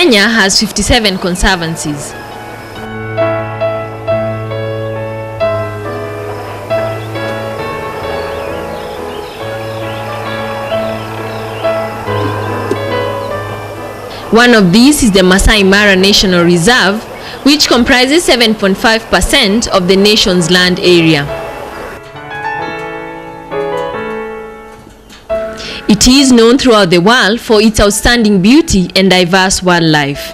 Kenya has 57 conservancies. One of these is the Masai Mara National Reserve, which comprises 7.5% of the nation's land area. It is known throughout the world for its outstanding beauty and diverse wildlife.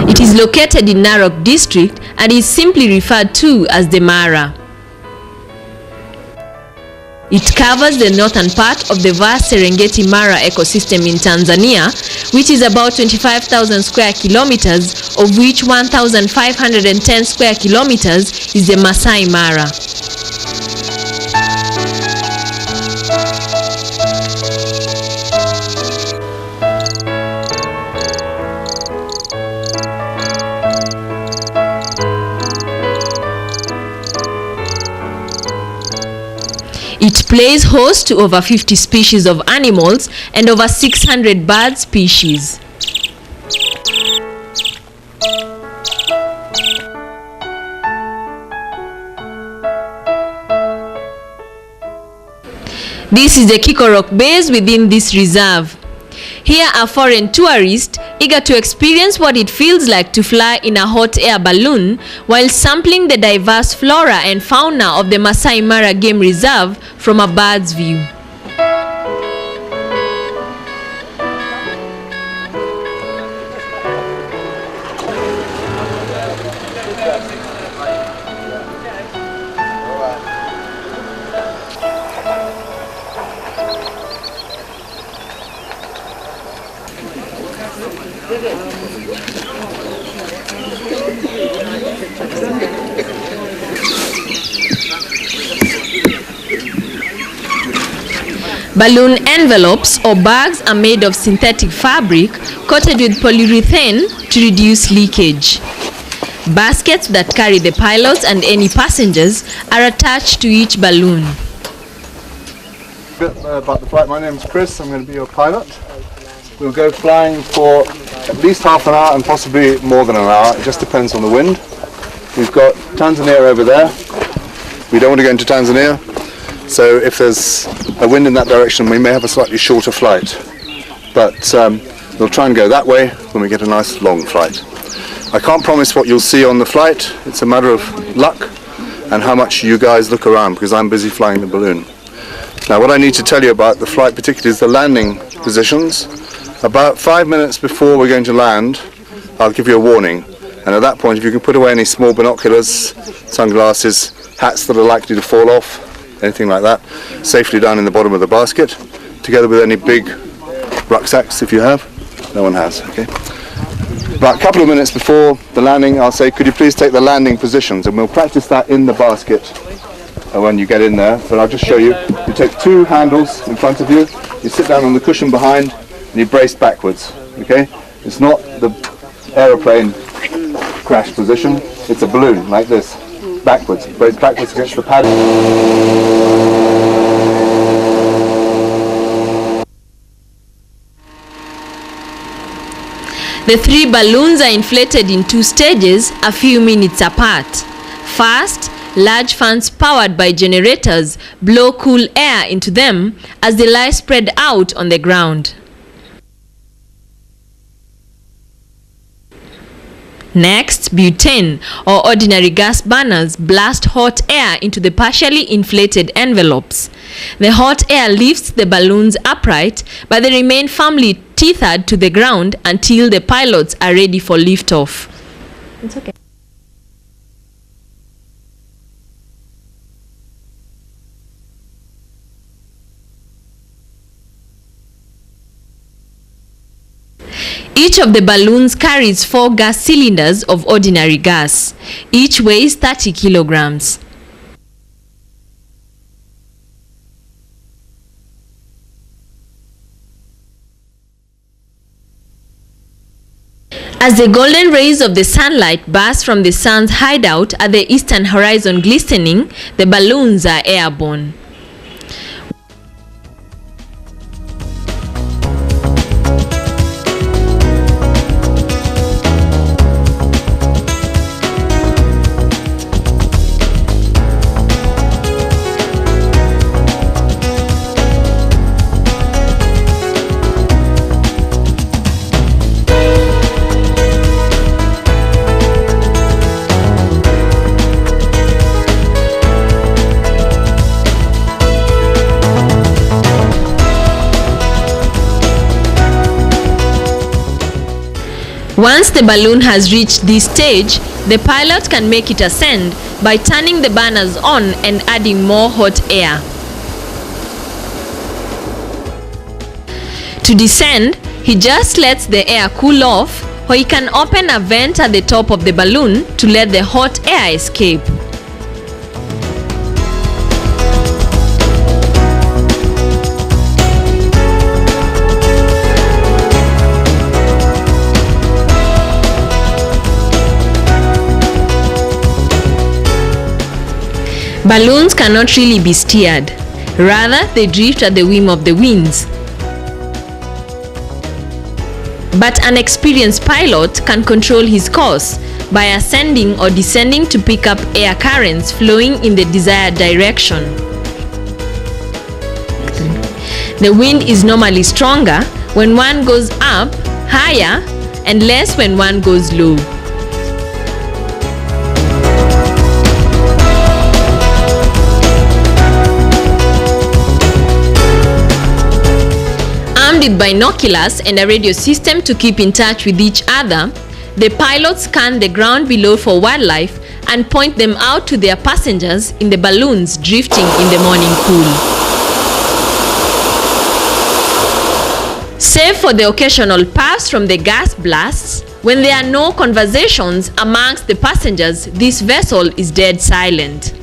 It is located in Narok district and is simply referred to as the Mara. It covers the northern part of the vast Serengeti Mara ecosystem in Tanzania, which is about 25,000 square kilometers, of which 1,510 square kilometers is the Masai Mara. It plays host to over 50 species of animals and over 600 bird species. This is the Kikorok base within this reserve. Here are foreign tourists eager to experience what it feels like to fly in a hot air balloon while sampling the diverse flora and fauna of the Masai Mara Game Reserve from a bird's view. Balloon envelopes or bags are made of synthetic fabric coated with polyurethane to reduce leakage. Baskets that carry the pilots and any passengers are attached to each balloon. About the flight, my name is Chris, I'm going to be your pilot. We'll go flying for at least half an hour and possibly more than an hour, it just depends on the wind. We've got Tanzania over there. We don't want to go into Tanzania, so if there's a wind in that direction we may have a slightly shorter flight. But we'll try and go that way when we get a nice long flight. I can't promise what you'll see on the flight, it's a matter of luck and how much you guys look around because I'm busy flying the balloon. Now what I need to tell you about the flight particularly is the landing positions. About 5 minutes before we're going to land, I'll give you a warning. And at that point, if you can put away any small binoculars, sunglasses, hats that are likely to fall off, anything like that, safely down in the bottom of the basket, together with any big rucksacks if you have. No one has, okay? About a couple of minutes before the landing, I'll say, could you please take the landing positions? And we'll practice that in the basket when you get in there. But I'll just show you. You take two handles in front of you, you sit down on the cushion behind, and you brace backwards, okay? It's not the aeroplane crash position, it's a balloon, like this, backwards. Brace backwards against the pad. The 3 balloons are inflated in 2 stages a few minutes apart. First, large fans powered by generators blow cool air into them as they lie spread out on the ground. Next, butane or ordinary gas burners blast hot air into the partially inflated envelopes. The hot air lifts the balloons upright, but they remain firmly tethered to the ground until the pilots are ready for liftoff. It's okay. Each of the balloons carries 4 gas cylinders of ordinary gas. Each weighs 30 kilograms. As the golden rays of the sunlight burst from the sun's hideout at the eastern horizon glistening, the balloons are airborne. Once the balloon has reached this stage, the pilot can make it ascend by turning the burners on and adding more hot air. To descend, he just lets the air cool off, or he can open a vent at the top of the balloon to let the hot air escape. Balloons cannot really be steered. Rather, they drift at the whim of the winds. But an experienced pilot can control his course by ascending or descending to pick up air currents flowing in the desired direction. The wind is normally stronger when one goes up, higher, and less when one goes low. Armed with binoculars and a radio system to keep in touch with each other, the pilots scan the ground below for wildlife and point them out to their passengers in the balloons drifting in the morning cool. Save for the occasional puffs from the gas blasts, when there are no conversations amongst the passengers, this vessel is dead silent.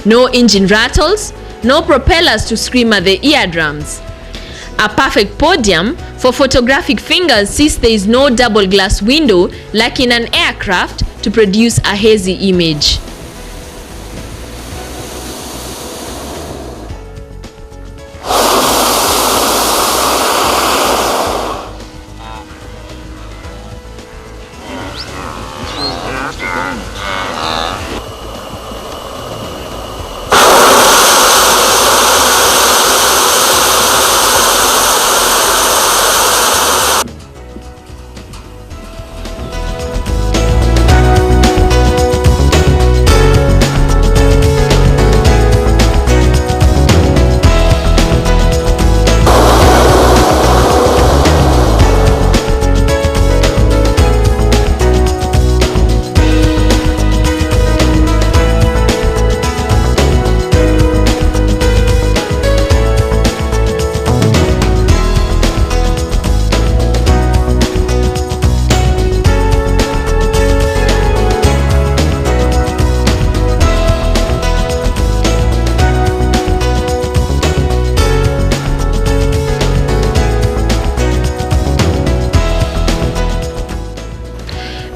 No engine rattles, no propellers to scream at the eardrums. A perfect podium for photographic fingers since there is no double glass window like in an aircraft to produce a hazy image.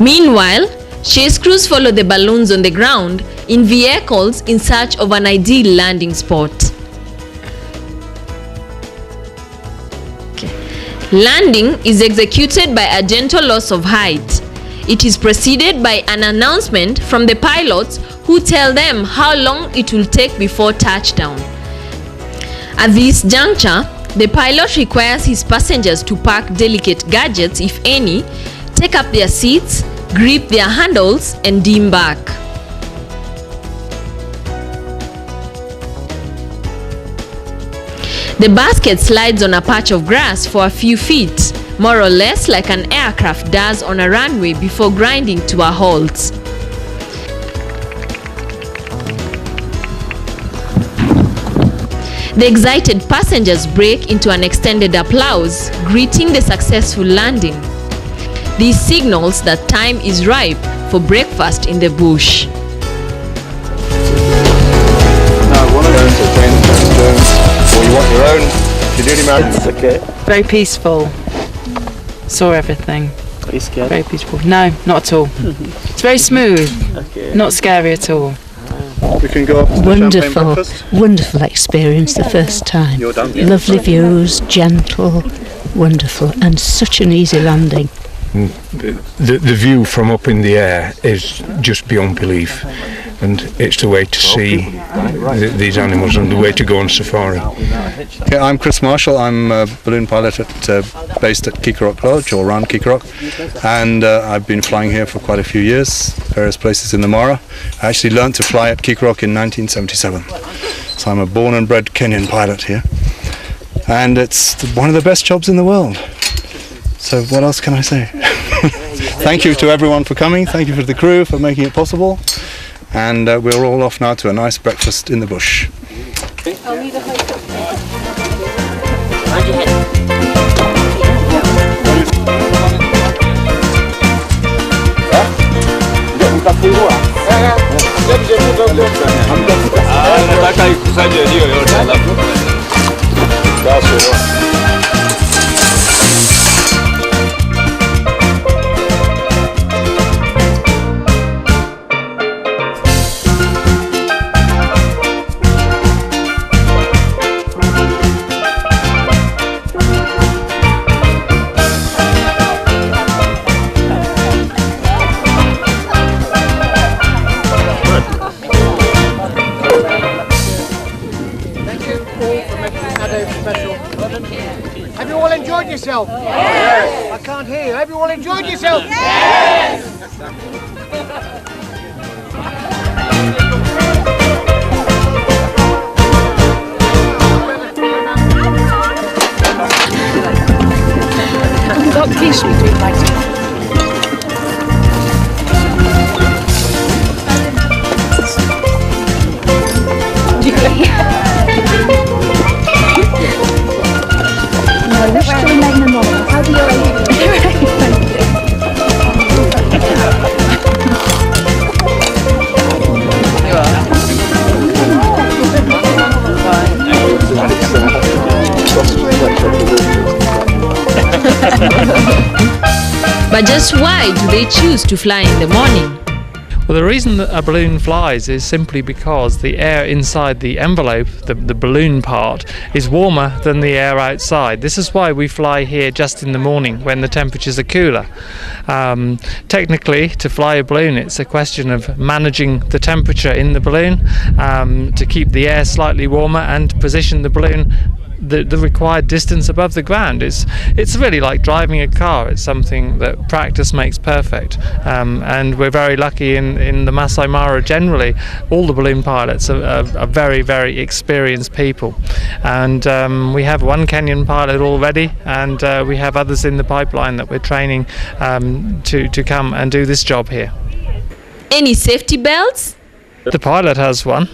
Meanwhile, chase crews follow the balloons on the ground in vehicles in search of an ideal landing spot. Landing is executed by a gentle loss of height. It is preceded by an announcement from the pilots who tell them how long it will take before touchdown. At this juncture, the pilot requires his passengers to pack delicate gadgets, if any, take up their seats, grip their handles, and dim back. The basket slides on a patch of grass for a few feet, more or less like an aircraft does on a runway before grinding to a halt. The excited passengers break into an extended applause, greeting the successful landing. This signals that time is ripe for breakfast in the bush. Now, one of those or you want your own, you do It's okay. Very peaceful. Saw everything. Are you scared? Very peaceful. No, not at all. It's very smooth. Okay. Not scary at all. We can go up to the champagne breakfast. Wonderful experience the first time. You're done. Lovely views, gentle, wonderful, and such an easy landing. The view from up in the air is just beyond belief, and it's the way to see these animals and the way to go on safari. Okay, I'm Chris Marshall. I'm a balloon pilot based at Kikarok Lodge, or around Kikarok, and I've been flying here for quite a few years, various places in the Mara. I actually learnt to fly at Kikarok in 1977, so I'm a born and bred Kenyan pilot here, and it's one of the best jobs in the world. So what else can I say? Thank you to everyone for coming, thank you for the crew for making it possible, and we're all off now to a nice breakfast in the bush. Have you all enjoyed yourself? Yes! I can't hear you. Have you all enjoyed yourself? Yes! We've got peace between like I wish to remain anonymous. How do you But just why do they choose to fly in the morning? Well, the reason that a balloon flies is simply because the air inside the envelope, the balloon part, is warmer than the air outside. This is why we fly here just in the morning when the temperatures are cooler. Technically, to fly a balloon, it's a question of managing the temperature in the balloon to keep the air slightly warmer and position the balloon the required distance above the ground. It's really like driving a car. It's something that practice makes perfect, and we're very lucky in the Masai Mara generally. All the balloon pilots are very, very experienced people, and we have one Kenyan pilot already, and we have others in the pipeline that we're training to come and do this job here. Any safety belts? The pilot has one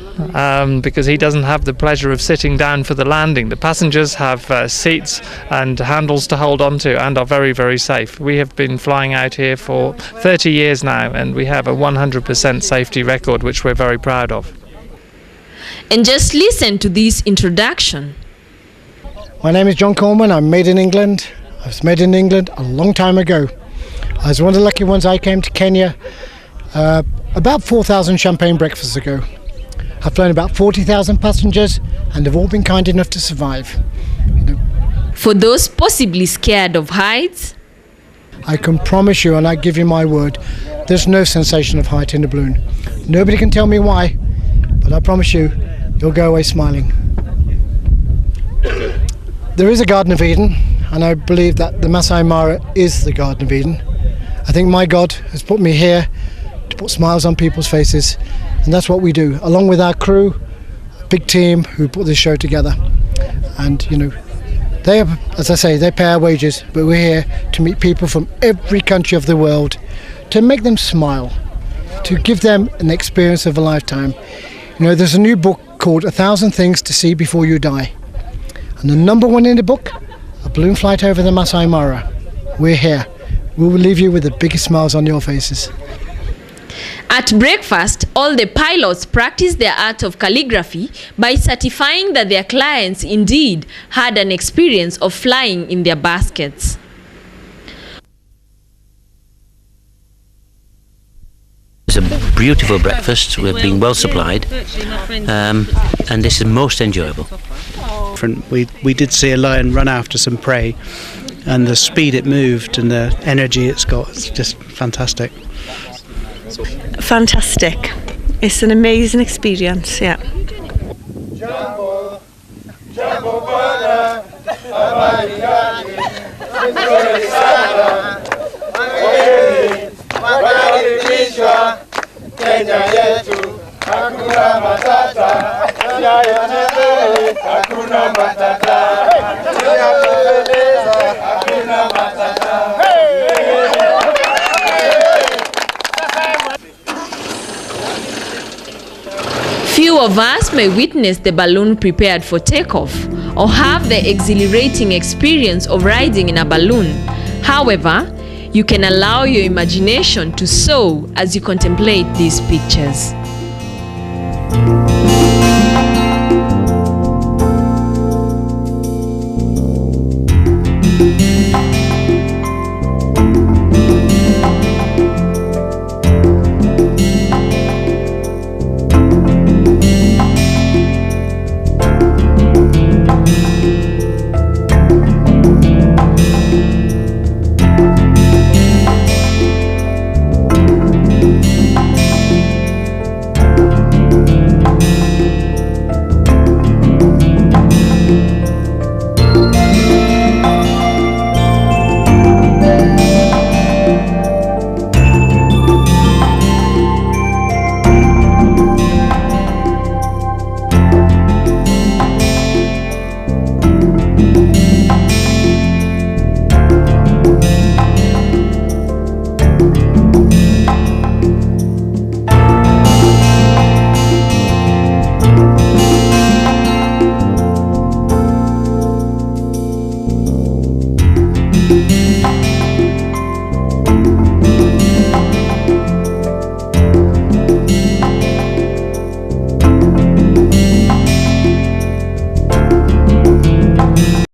because he doesn't have the pleasure of sitting down for the landing. The passengers have seats and handles to hold on to and are very, very safe. We have been flying out here for 30 years now, and we have a 100% safety record, which we're very proud of. And just listen to this introduction. My name is John Coleman. I'm made in England. I was made in England a long time ago. I was one of the lucky ones. I came to Kenya about 4,000 champagne breakfasts ago. I've flown about 40,000 passengers, and they've all been kind enough to survive. For those possibly scared of heights, I can promise you, and I give you my word, there's no sensation of height in the balloon. Nobody can tell me why, but I promise you, you'll go away smiling. There is a Garden of Eden, and I believe that the Masai Mara is the Garden of Eden. I think my God has put me here to put smiles on people's faces, and that's what we do, along with our crew, a big team who put this show together. And you know, they are, as I say, they pay our wages, but we're here to meet people from every country of the world, to make them smile, to give them an experience of a lifetime. You know, there's a new book called 1,000 Things to See Before You Die. And the number one in the book, a balloon flight over the Masai Mara. We're here. We will leave you with the biggest smiles on your faces. at breakfast, all the pilots practiced their art of calligraphy by certifying that their clients indeed had an experience of flying in their baskets. It's a beautiful breakfast. We're being well supplied, and this is most enjoyable. We did see a lion run after some prey, and the speed it moved and the energy it's got, it's just fantastic. Fantastic. It's an amazing experience, yeah. Few of us may witness the balloon prepared for takeoff or have the exhilarating experience of riding in a balloon. However, you can allow your imagination to soar as you contemplate these pictures.